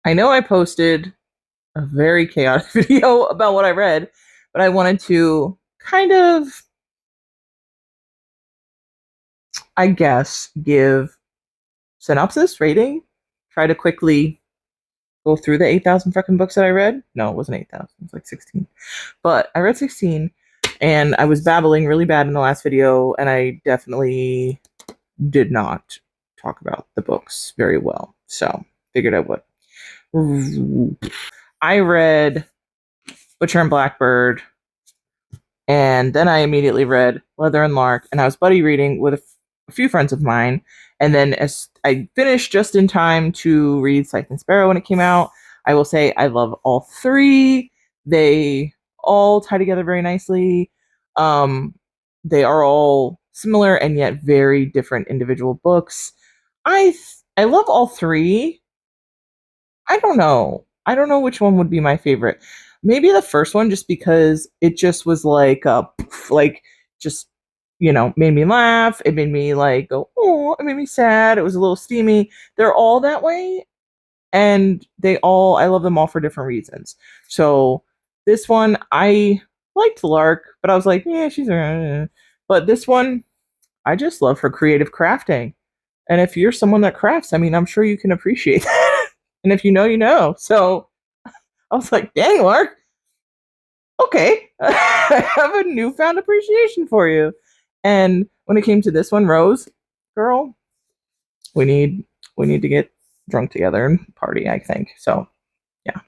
I know I posted a very chaotic video about what I read, but I wanted to kind of, I guess, give synopsis, rating, try to quickly go through the 8,000 fucking books that I read. No, it wasn't 8,000, it was like 16. But I read 16, and I was babbling really bad in the last video, and I definitely did not talk about the books very well. So, figured I would. I read Butcher and Blackbird, and then I immediately read Leather and Lark, and I was buddy reading with a few friends of mine. And then as I finished just in time to read Scythe and Sparrow when it came out, I will say I love all three. They all tie together very nicely. They are all similar and yet very different individual books. I love all three. I don't know. I don't know which one would be my favorite. Maybe the first one, just because it just was like like just made me laugh. It made me like go, oh, it made me sad. It was a little steamy. They're all that way, and I love them all for different reasons. So this one, I liked Lark, but I was like, yeah, she's but this one, I just love her creative crafting. And if you're someone that crafts, I mean, I'm sure you can appreciate that. And if you know, you know. So I was like, dang, Lark. Okay. I have a newfound appreciation for you. And when it came to this one, Rose, girl, we need to get drunk together and party, I think. So yeah.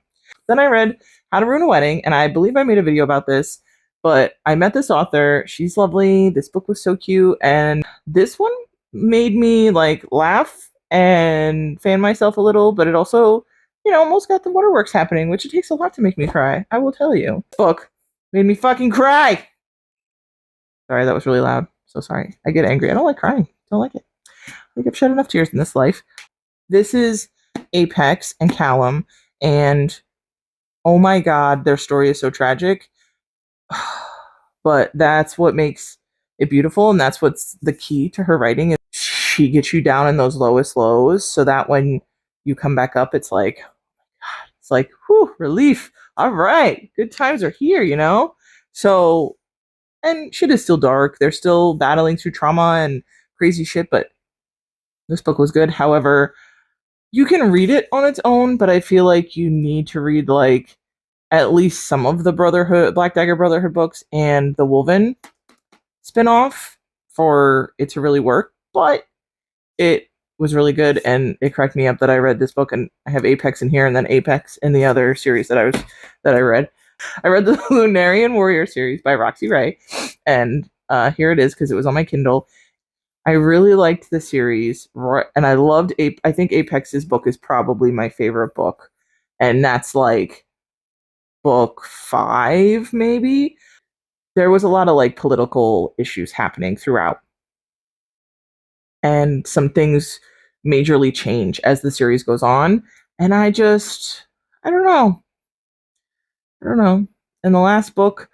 Then I read How to Ruin a Wedding, and I believe I made a video about this, but I met this author. She's lovely. This book was so cute, and this one made me like laugh and fan myself a little, but it also, almost got the waterworks happening, which it takes a lot to make me cry. I will tell you. Book made me fucking cry. Sorry, that was really loud. So sorry. I get angry. I don't like crying. Don't like it. I think I've shed enough tears in this life. This is Apex and Callum, and oh my god, their story is so tragic. But that's what makes it beautiful, and that's what's the key to her writing. Is she gets you down in those lowest lows, so that when you come back up, it's like, whew, relief. All right, good times are here, So, and shit is still dark. They're still battling through trauma and crazy shit, but this book was good. However, you can read it on its own, but I feel like you need to read like at least some of the Black Dagger Brotherhood books and the Woven spinoff for it to really work. But it was really good, and it cracked me up that I read this book, and I have Apex in here and then Apex in the other series that I read. I read the Lunarian Warrior series by Roxie Ray, and here it is because it was on my Kindle. I really liked the series, and I loved I think Apex's book is probably my favorite book, and that's like book 5, maybe. There was a lot of like political issues happening throughout, and some things majorly change as the series goes on, and I don't know. In the last book,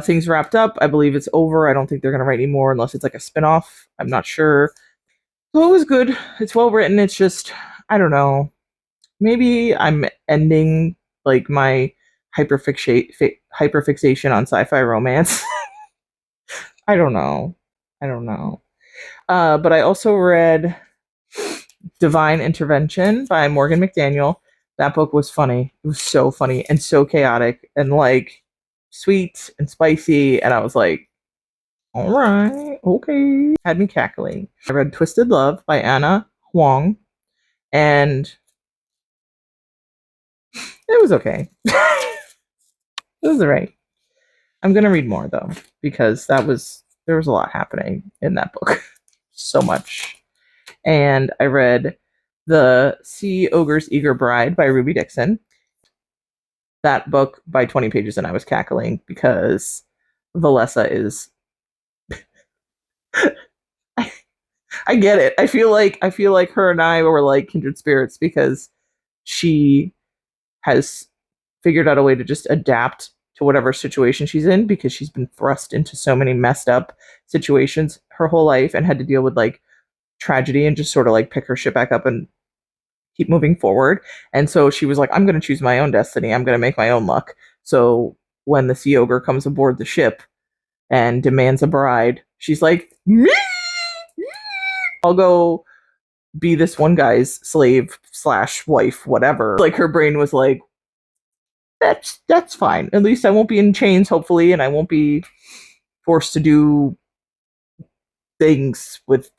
things wrapped up. I believe it's over. I don't think they're going to write anymore unless it's like a spin-off. I'm not sure. So it was good. It's well written. It's just, I don't know. Maybe I'm ending like my hyperfixation on sci-fi romance. I don't know. But I also read Divine Intervention by Morgan McDaniel. That book was funny. It was so funny and so chaotic and like sweet and spicy. And I was like, all right, okay. Had me cackling. I read Twisted Love by Anna Huang, and it was okay. It was alright. I'm gonna read more though, because there was a lot happening in that book. So much. And I read The Sea Ogre's Eager Bride by Ruby Dixon. That book, by 20 pages, and I was cackling because Valessa is I get it. I feel like her and I were like kindred spirits, because she has figured out a way to just adapt to whatever situation she's in, because she's been thrust into so many messed up situations her whole life and had to deal with like tragedy and just sort of like pick her shit back up and keep moving forward. And so she was like, I'm going to choose my own destiny. I'm going to make my own luck. So when the sea ogre comes aboard the ship and demands a bride, she's like, me? I'll go be this one guy's slave / wife, whatever. Like her brain was like, that's fine. At least I won't be in chains, hopefully, and I won't be forced to do things with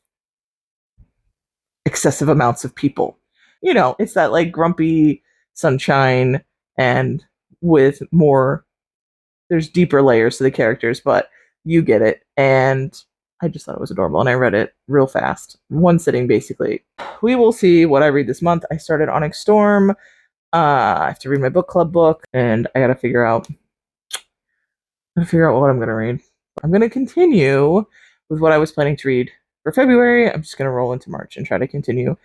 excessive amounts of people. You know, it's that like grumpy sunshine and with more, there's deeper layers to the characters, but you get it. And I just thought it was adorable, and I read it real fast. One sitting, basically. We will see what I read this month. I started Onyx Storm. I have to read my book club book, and I gotta figure out what I'm gonna read. I'm gonna continue with what I was planning to read for February. I'm just gonna roll into March and try to continue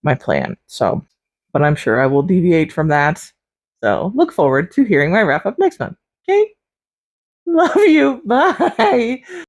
my plan. So, but I'm sure I will deviate from that. So look forward to hearing my wrap up next month. Okay? Love you. Bye.